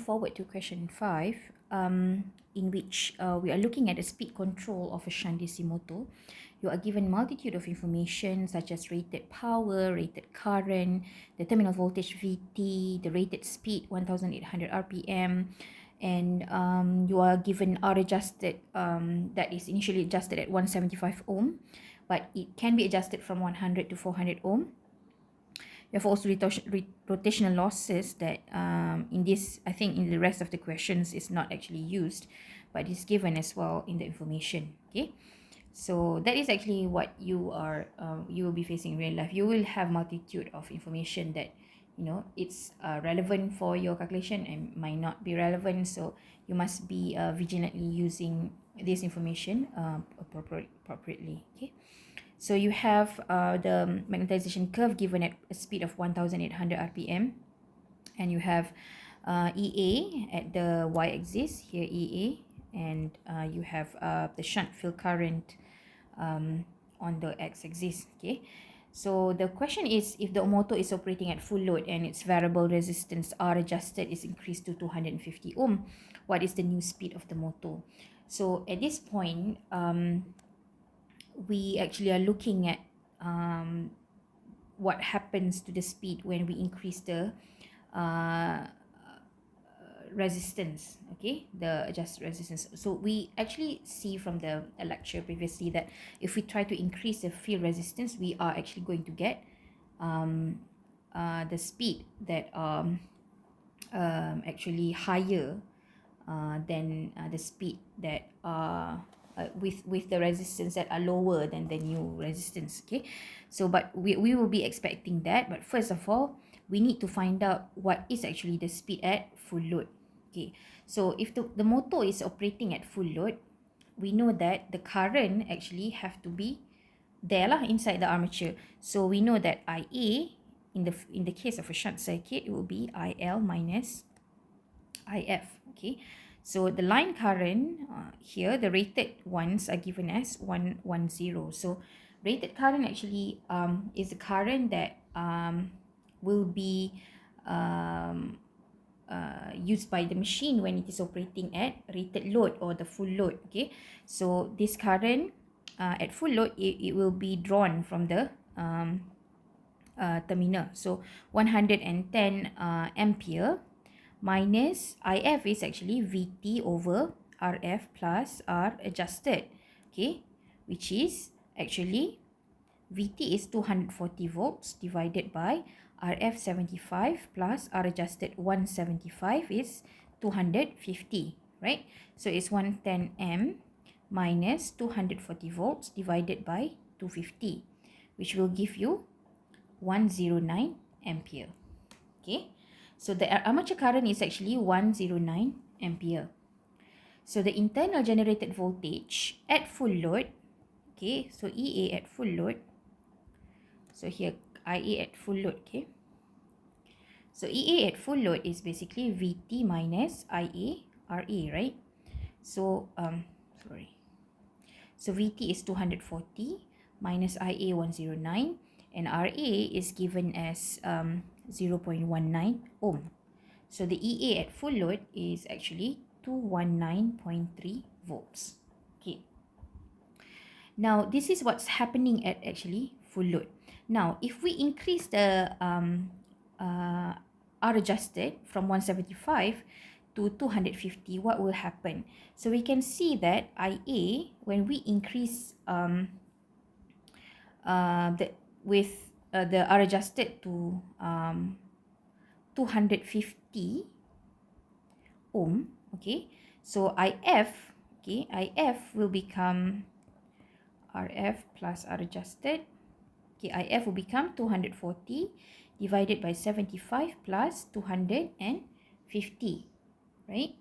forward to question 5, in which we are looking at the speed control of a shunt DC motor. You are given multitude of information such as rated power, rated current, the terminal voltage VT, the rated speed 1800 RPM, and you are given R adjusted that is initially adjusted at 175 ohm, but it can be adjusted from 100 to 400 ohm. You have also rotational losses that in this, I think in the rest of the questions is not actually used, but is given as well in the information. Okay, so that is actually what you will be facing in real life. You will have multitude of information that it's relevant for your calculation and might not be relevant. So you must be vigilantly using this information appropriately. Okay. So you have the magnetization curve given at a speed of 1800 RPM, and you have EA at the y-axis here, EA, and you have the shunt field current on the x-axis. Okay, so the question is, if the motor is operating at full load and its variable resistance R adjusted is increased to 250 ohm, what is the new speed of the motor? So at this point, we actually are looking at what happens to the speed when we increase the resistance, okay, the adjusted resistance. So we actually see from the lecture previously that if we try to increase the field resistance, we are actually going to get the speed that actually higher than the speed that with the resistance that are lower than the new resistance. Okay, so but we will be expecting that, but first of all we need to find out what is actually the speed at full load. Okay, so if the motor is operating at full load, we know that the current actually have to be there lah inside the armature. So we know that IA in the case of a shunt circuit, it will be IL minus IF. Okay, so the line current here, the rated ones are given as 110. So rated current actually is the current that will be used by the machine when it is operating at rated load or the full load. Okay, so this current at full load, it will be drawn from the terminal. So 110 ampere minus IF is actually VT over RF plus R adjusted, okay, which is actually VT is 240 volts divided by RF 75 plus R adjusted 175 is 250, right? So it's 110 M minus 240 volts divided by 250, which will give you 109 ampere. Okay, so the armature current is actually 109 ampere. So the internal generated voltage at full load, okay, so EA at full load, so here IA at full load, okay. So EA at full load is basically VT minus IA RA, right? So so VT is 240 minus IA 109, and RA is given as 0.19 ohm. So the EA at full load is actually 219.3 volts. Okay. Now this is what's happening at actually full load. Now if we increase the R adjusted from 175 to 250, what will happen? So we can see that IA, when we increase the R adjusted to 250 ohm, okay, so IF, okay, IF will become RF plus R adjusted, okay, IF will become 240 divided by 75 plus 250, right?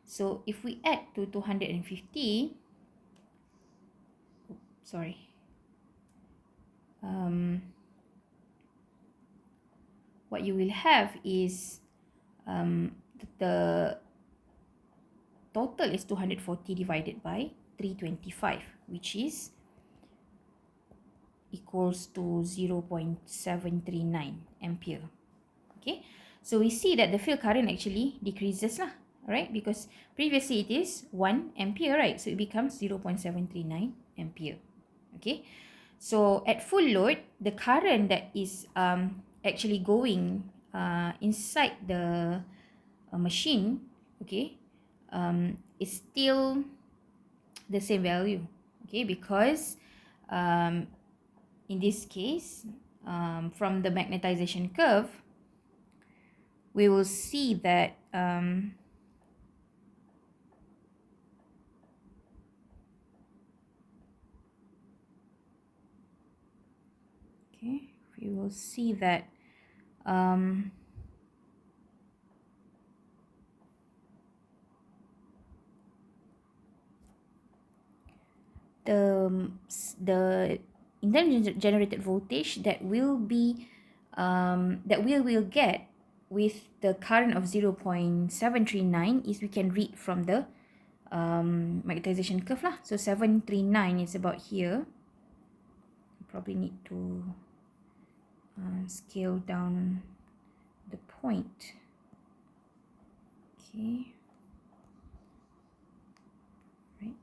So if we add to 250, what you will have is the total is 240 divided by 325, which is equals to 0.739 ampere. Okay, So we see that the field current actually decreases lah, right? Because previously it is 1 ampere, right? So it becomes 0.739 ampere. Okay. So at full load, the current that is actually going inside the machine, okay, is still the same value, okay, because in this case, from the magnetization curve, we will see that okay, we will see that the internally generated voltage that will be that we will get with the current of 0.739 is we can read from the magnetization curve lah. So 739 is about here. Probably need to scale down the point. Okay. Right.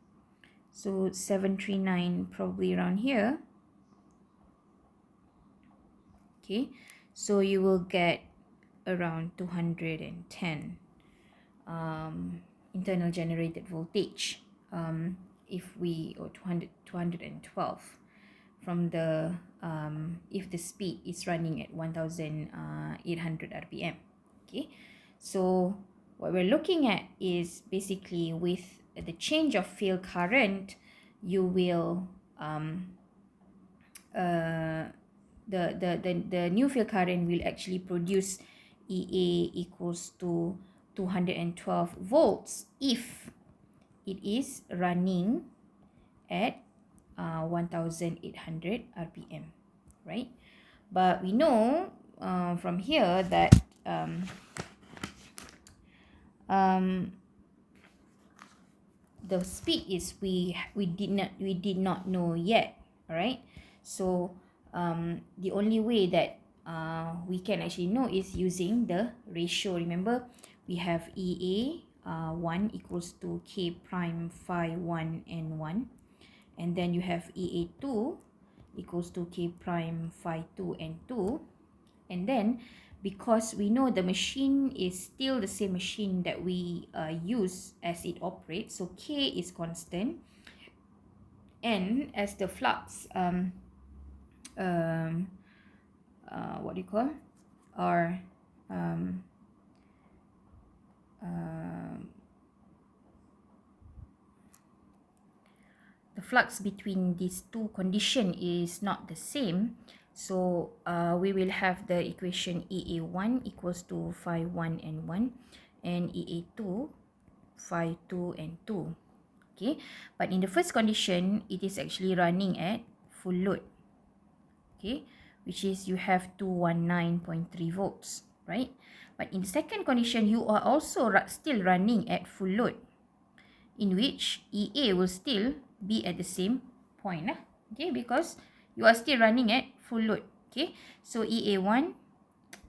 So 739 probably around here. Okay. So you will get around 210 internal generated voltage if we, or 212 from the if the speed is running at 1800 rpm. Okay, so what we're looking at is basically with the change of field current, you will the new field current will actually produce EA equals to 212 volts if it is running at 1800 rpm, right? But we know from here that the speed is we did not know yet, all right? So the only way that we can actually know is using the ratio. Remember, we have EA 1 equals to K prime phi 1 and 1, and then you have EA2 equals to K prime phi 2 and 2, and then because we know the machine is still the same machine that we use as it operates, so K is constant, and as the flux what do you call, or the flux between these two conditions is not the same, so we will have the equation EA1 equals to phi 1 and 1 and EA2 phi 2 and 2. Okay, but in the first condition it is actually running at full load, okay, which is you have 219.3 volts, right? But in the second condition you are also still running at full load, in which EA will still be at the same point, okay, because you are still running at full load. Okay, so EA1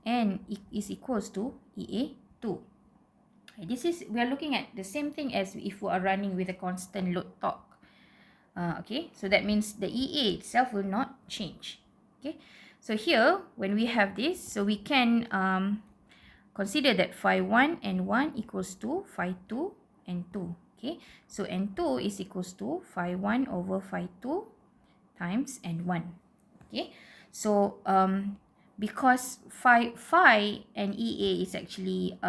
and is equals to EA2. This is, we are looking at the same thing as if we are running with a constant load torque. Okay, so that means the EA itself will not change. Okay, so here when we have this, so we can consider that phi 1 and 1 equals to phi 2 and 2. Okay, so N2 is equals to phi 1 over phi 2 times N1. Okay, so because phi and EA is actually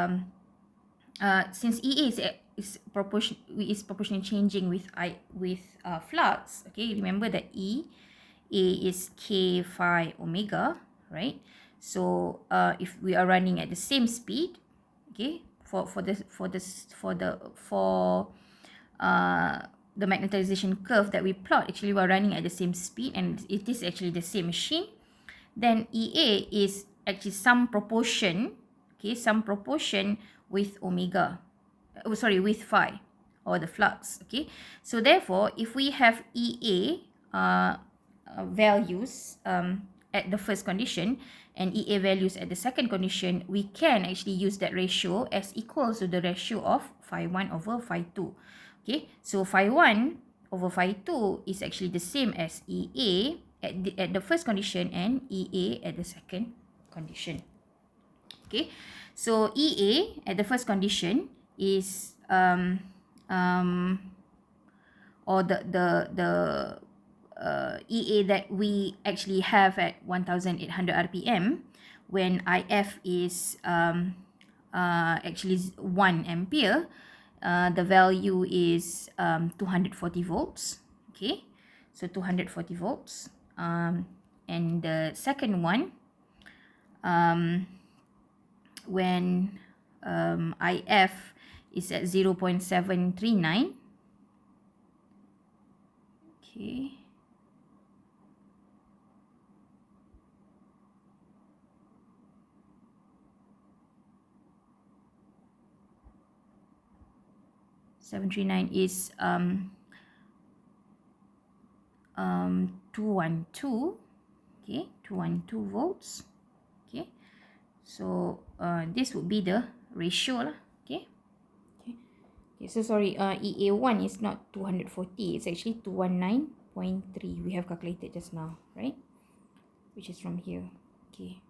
since EA is proportionally changing with flux. Okay, remember that A is K phi omega, right? So if we are running at the same speed, okay, for the magnetization curve that we plot, actually we are running at the same speed and it is actually the same machine, then EA is actually some proportion, okay, some proportion with omega, with phi, or the flux. Okay, so therefore if we have EA values at the first condition and EA values at the second condition, we can actually use that ratio as equals to the ratio of phi 1 over phi 2. Okay, so phi 1 over phi 2 is actually the same as EA at the first condition and EA at the second condition. Okay, so EA at the first condition is or the EA that we actually have at 1800 RPM when IF is actually 1 ampere, the value is 240 volts. Okay, so 240 volts. And the second one, when IF is at 0.739. Okay. Is 212. Okay, 212 volts. Okay, so this would be the ratio lah. Okay. Okay, so sorry, EA1 is not 240, it's actually 219.3. We have calculated just now, right? Which is from here. Okay.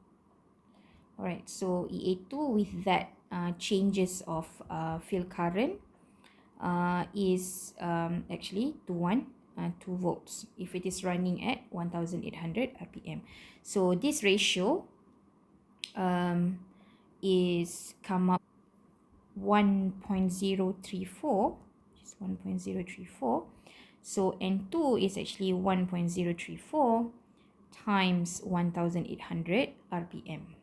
Alright, so EA2 with that changes of field current is actually 2 volts if it is running at 1800 RPM. So this ratio is come up 1.034, which is 1.034. So N2 is actually 1.034 times 1800 RPM.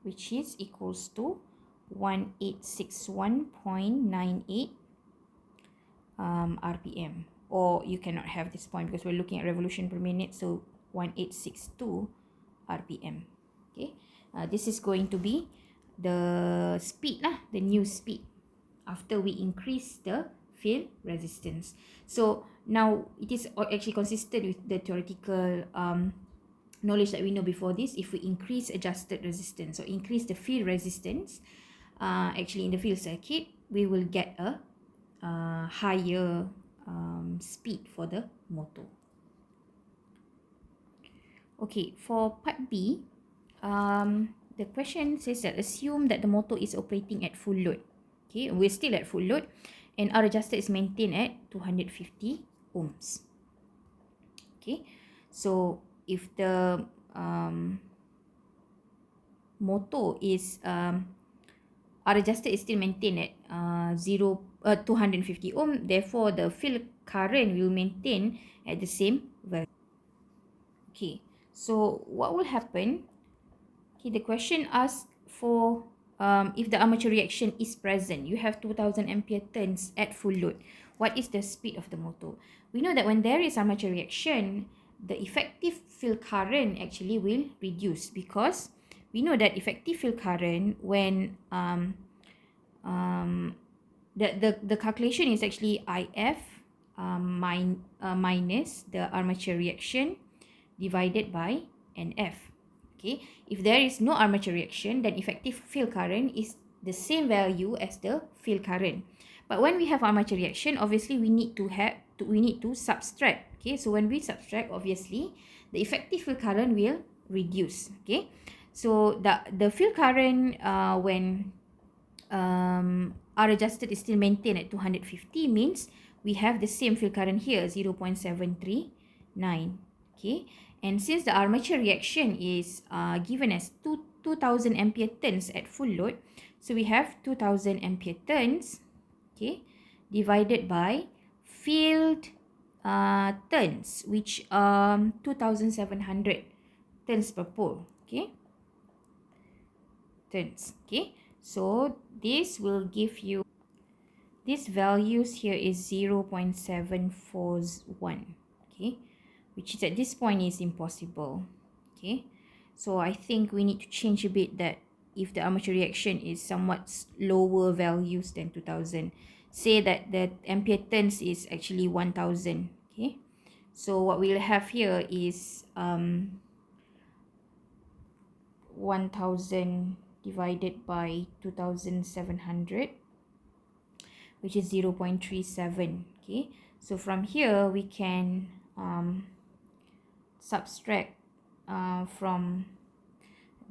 Which is equals to 1861.98 RPM. Or you cannot have this point because we're looking at revolution per minute, so 1862 RPM. Okay, this is going to be the speed lah, the new speed after we increase the field resistance. So now it is actually consistent with the theoretical knowledge that we know before this. If we increase adjusted resistance or increase the field resistance, actually in the field circuit, we will get a higher speed for the motor. Okay, for part B, the question says that assume that the motor is operating at full load. Okay, we're still at full load and R adjusted is maintained at 250 ohms. Okay, so if the motor is R adjusted is still maintained at 250 ohm, therefore the field current will maintain at the same value. Okay, so what will happen? Okay, the question asks for if the armature reaction is present. You have 2000 ampere turns at full load. What is the speed of the motor? We know that when there is armature reaction, the effective field current actually will reduce, because we know that effective field current when the calculation is actually IF minus the armature reaction divided by NF. Okay, if there is no armature reaction, then effective field current is the same value as the field current. But when we have armature reaction, obviously we need to subtract. Okay, so when we subtract, obviously the effective field current will reduce. Okay, so the field current when R adjusted is still maintained at 250 means we have the same field current here, 0.739. Okay, and since the armature reaction is given as 2000 ampere turns at full load, so we have 2000 ampere turns, okay, divided by field turns, which 2700 turns per pole. Okay, turns. Okay, so this will give you, these values here is 0.741. Okay, which is at this point is impossible. Okay, so I think we need to change a bit that if the armature reaction is somewhat lower values than 2000. Say that the ampere turns is actually 1000. Okay, so what we'll have here is 1000 divided by 2700, which is 0.37. Okay, so from here we can subtract from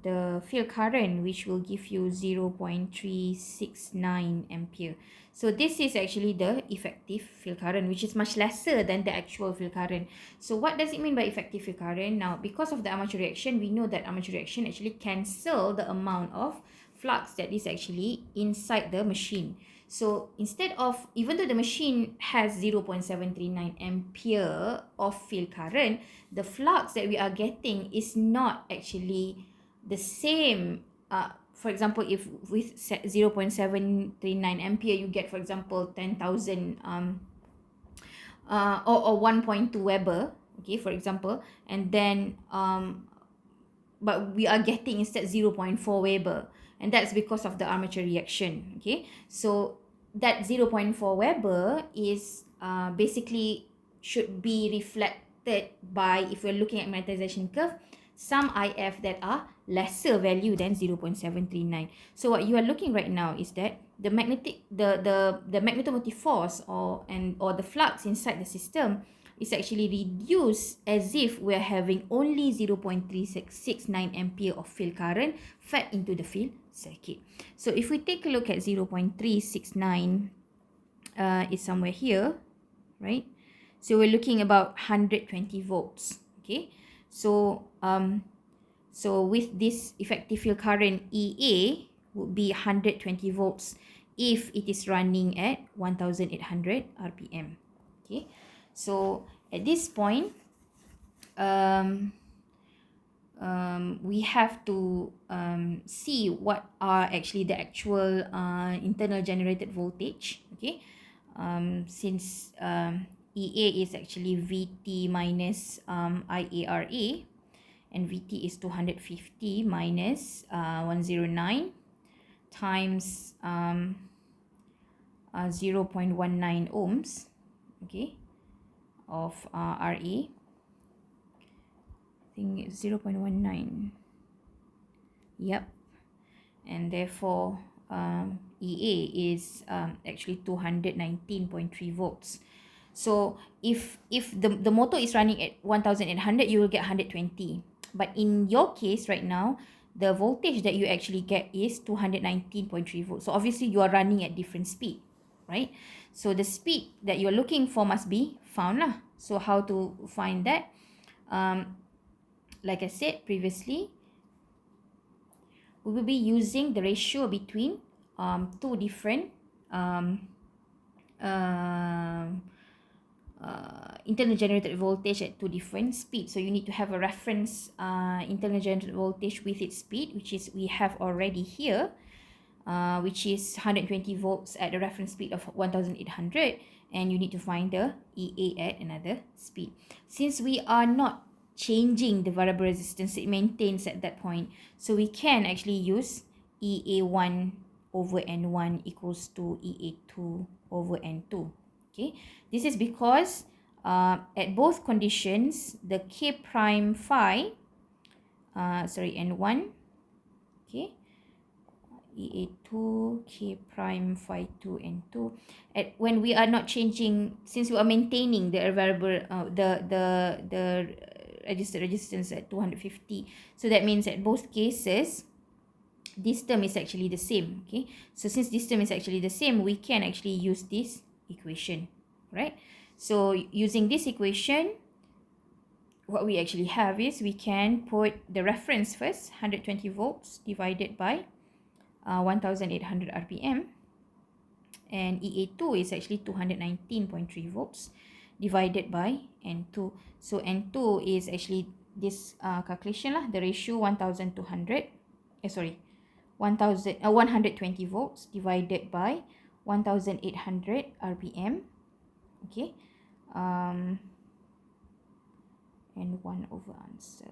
the field current, which will give you 0.369 ampere. So this is actually the effective field current, which is much lesser than the actual field current. So what does it mean by effective field current? Now, because of the armature reaction, we know that armature reaction actually cancel the amount of flux that is actually inside the machine. So instead of, even though the machine has 0.739 ampere of field current, the flux that we are getting is not actually the same. For example, if with 0.739 ampere you get, for example, 10,000 or 1.2 Weber, okay, for example, and then but we are getting instead 0.4 Weber, and that's because of the armature reaction. Okay, so that 0.4 Weber is basically should be reflected by, if we're looking at magnetization curve, some IF that are lesser value than 0.739. So what you are looking right now is that the magnetomotive force or the flux inside the system is actually reduced as if we're having only 0.369 ampere of field current fed into the field circuit. So if we take a look at 0.369, is somewhere here, right? So we're looking about 120 volts. Okay, so so with this effective field current, EA would be 120 volts if it is running at 1800 RPM. Okay, so at this point, we have to see what are actually the actual internal generated voltage. Okay, since EA is actually VT minus IARA, and VT is 250 minus 109 times 0.19 ohms, okay, of RA. I think it's 0.19. Yep. And therefore EA is actually 219.3 volts. So if the motor is running at 1800, you will get 120. But in your case right now, the voltage that you actually get is 219.3 volts. So obviously you are running at different speed, right? So the speed that you're looking for must be found lah. So how to find that? Like I said previously, we will be using the ratio between two different internal generated voltage at two different speeds. So you need to have a reference internal generated voltage with its speed, which is we have already here, which is 120 volts at the reference speed of 1800, and you need to find the EA at another speed. Since we are not changing the variable resistance, it maintains at that point, so we can actually use EA1 over N1 equals to EA2 over N2. Okay, this is because at both conditions, the K prime phi, N1, okay, EA2, K prime phi 2, N2, when we are not changing, since we are maintaining the variable, the registered resistance at 250, so that means at both cases, this term is actually the same. Okay, so since this term is actually the same, we can actually use this equation, right? So using this equation, what we actually have is we can put the reference first, 120 volts divided by 1800 RPM, and EA2 is actually 219.3 volts divided by N2. So N2 is actually this calculation lah, the ratio 120 volts divided by 1800 RPM, okay, and 1 over answer.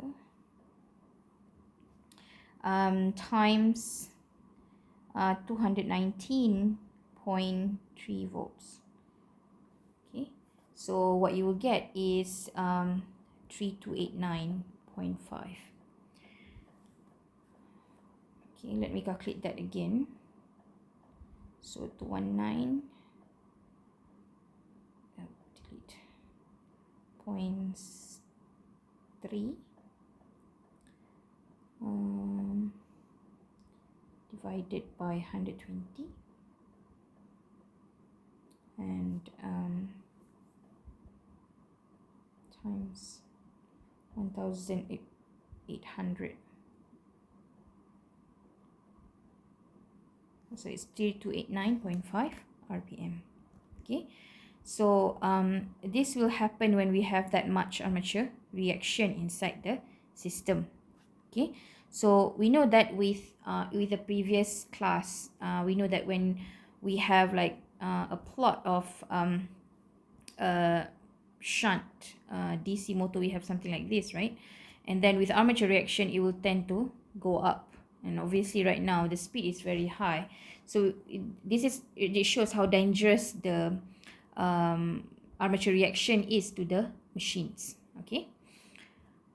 times 219.3 volts. Okay, so what you will get is 3289.5. Okay, let me calculate that again. So 219 delete 0.3 divided by 120 and times 1800. So it's 3289.5 RPM. Okay, so this will happen when we have that much armature reaction inside the system. Okay, so we know that with the previous class, we know that when we have like a plot of shunt DC motor, we have something like this, right? And then with armature reaction, it will tend to go up. And obviously right now the speed is very high. So it shows how dangerous the armature reaction is to the machines. Okay.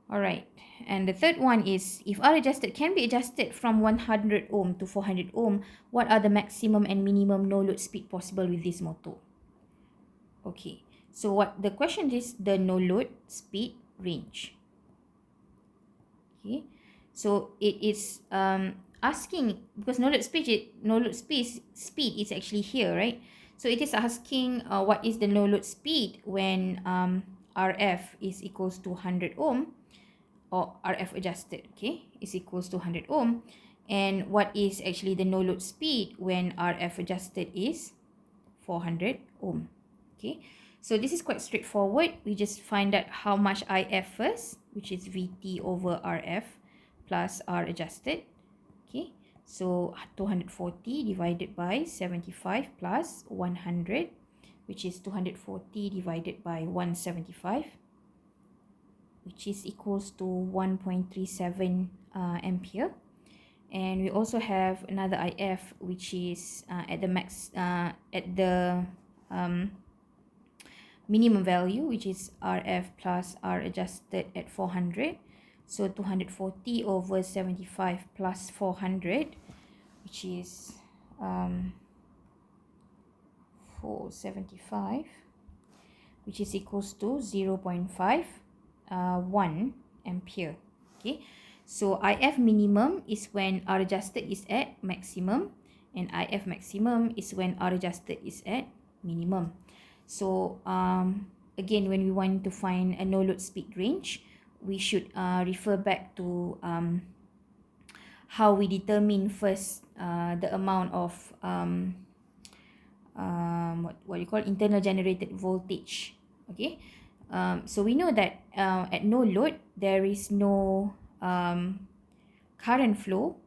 All right. And the third one is, if R adjusted can be adjusted from 100 ohm to 400 ohm, what are the maximum and minimum no load speed possible with this motor? Okay. So what the question is, the no load speed range. Okay. So it is asking, because no load speed is actually here, right? So it is asking what is the no load speed when RF is equals to 100 ohm, or RF adjusted, okay, is equals to 100 ohm, and what is actually the no load speed when RF adjusted is 400 ohm. Okay, so this is quite straightforward. We just find out how much IF first, which is VT over RF plus R adjusted. Okay, so 240 divided by 75 plus 100, which is 240 divided by 175, which is equals to 1.37 ampere. And we also have another IF, which is at the max at the minimum value, which is RF plus R adjusted at 400. So 240 over 75 plus 400, which is 475, which is equals to 0.51 ampere. Okay, so IF minimum is when R adjusted is at maximum, and IF maximum is when R adjusted is at minimum. So again, when we want to find a no load speed range, we should refer back to how we determine first the amount of what you call internal generated voltage. Okay, so we know that at no load there is no current flow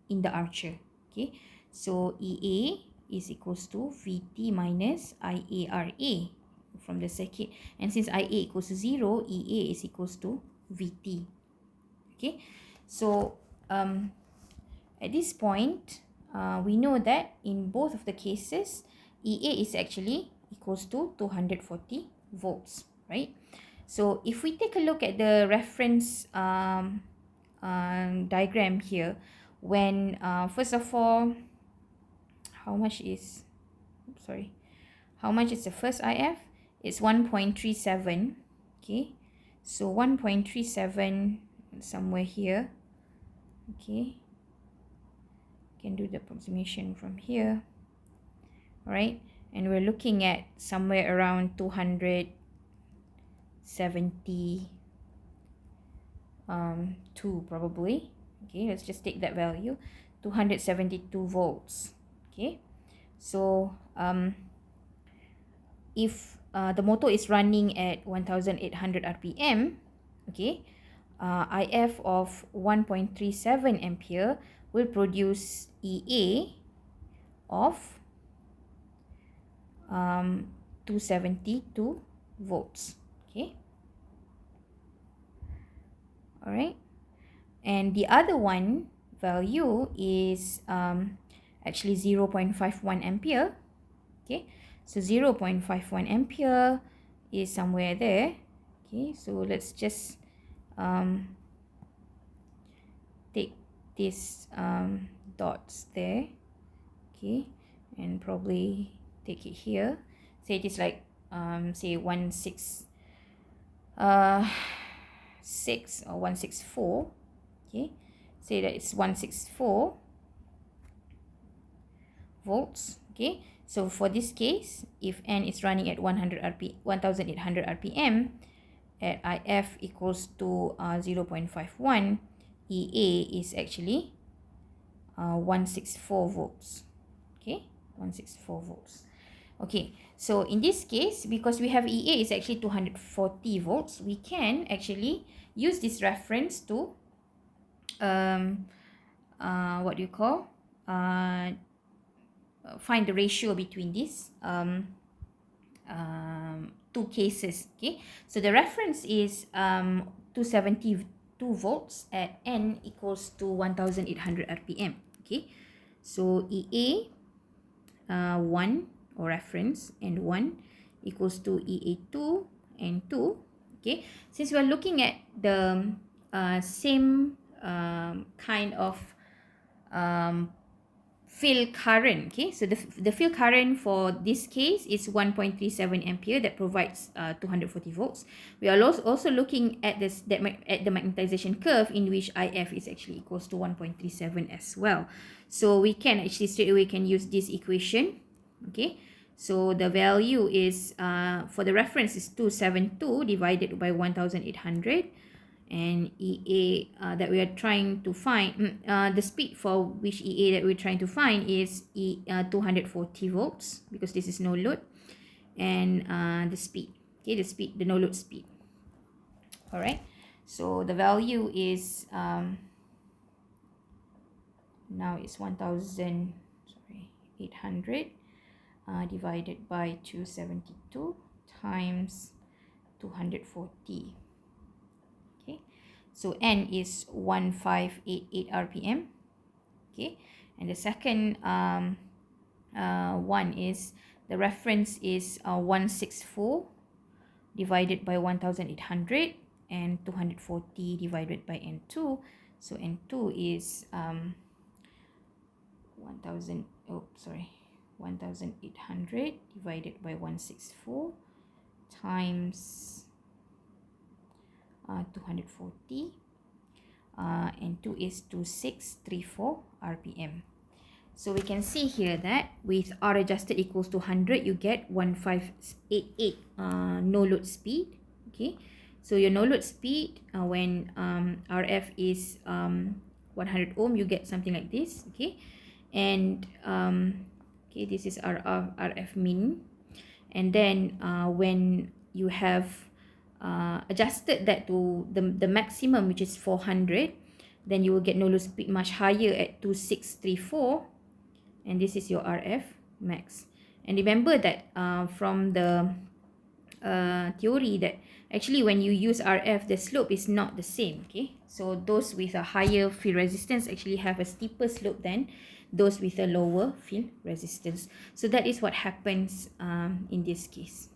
in the armature. Okay, so EA is equals to VT minus IARA from the circuit, and since IA equals to 0, EA is equals to VT. Okay, so at this point we know that in both of the cases EA is actually equals to 240 volts, right? So if we take a look at the reference diagram here, when first of all, how much is the first IF? It's 1.37. Okay, so 1.37 somewhere here. Okay, can do the approximation from here. All right, and we're looking at somewhere around 272 probably. Okay, let's just take that value, 272 volts. Okay, so if the motor is running at 1800 RPM, okay, IF of 1.37 ampere will produce EA of 272 volts. Okay, all right, and the other one, value is actually 0.51 ampere. Okay, so 0.51 ampere is somewhere there. Okay, so let's just take these dots there. Okay, and probably take it here. Say it is like say 166 or 164. Okay, say that it's 164 volts. Okay, so for this case, if n is running at 1800 rpm at if equals to 0.51, EA is actually 164 volts. Okay, 164 volts. Okay, so in this case, because we have EA is actually 240 volts, we can actually use this reference to what do you call find the ratio between these two cases. Okay, so the reference is 272 volts at n equals to 1800 rpm. Okay, so EA 1 or reference and 1 equals to EA2 and 2. Okay, since we're looking at the same kind of field current. Okay, so the field current for this case is 1.37 ampere that provides 240 volts. We are also looking at at the magnetization curve, in which IF is actually equals to 1.37 as well. So we can actually straight away can use this equation. Okay, so the value is for the reference is 272 divided by 1800, and EA that we are trying to find, the speed for which EA that we're trying to find is 240 volts, because this is no load, and the speed, okay, the no load speed. All right, so the value is now it's 1800 divided by 272 times 240. Okay, so n is 1588 rpm. Okay, and the second one is the reference is 164 divided by 1800 and 240 divided by n2. So n2 is 1800 divided by 164 times 240, and 2 is 2634 rpm. So we can see here that with R adjusted equals to 100, you get 1588 no load speed. Okay, so your no load speed when RF is 100 ohm, you get something like this. Okay, and okay, this is RF min, and then when you have adjusted that to the maximum, which is 400, then you will get no load speed much higher at 2634, and this is your RF max. And remember that from the theory, that actually when you use RF, the slope is not the same. Okay, so those with a higher field resistance actually have a steeper slope than those with a lower field resistance. So that is what happens in this case.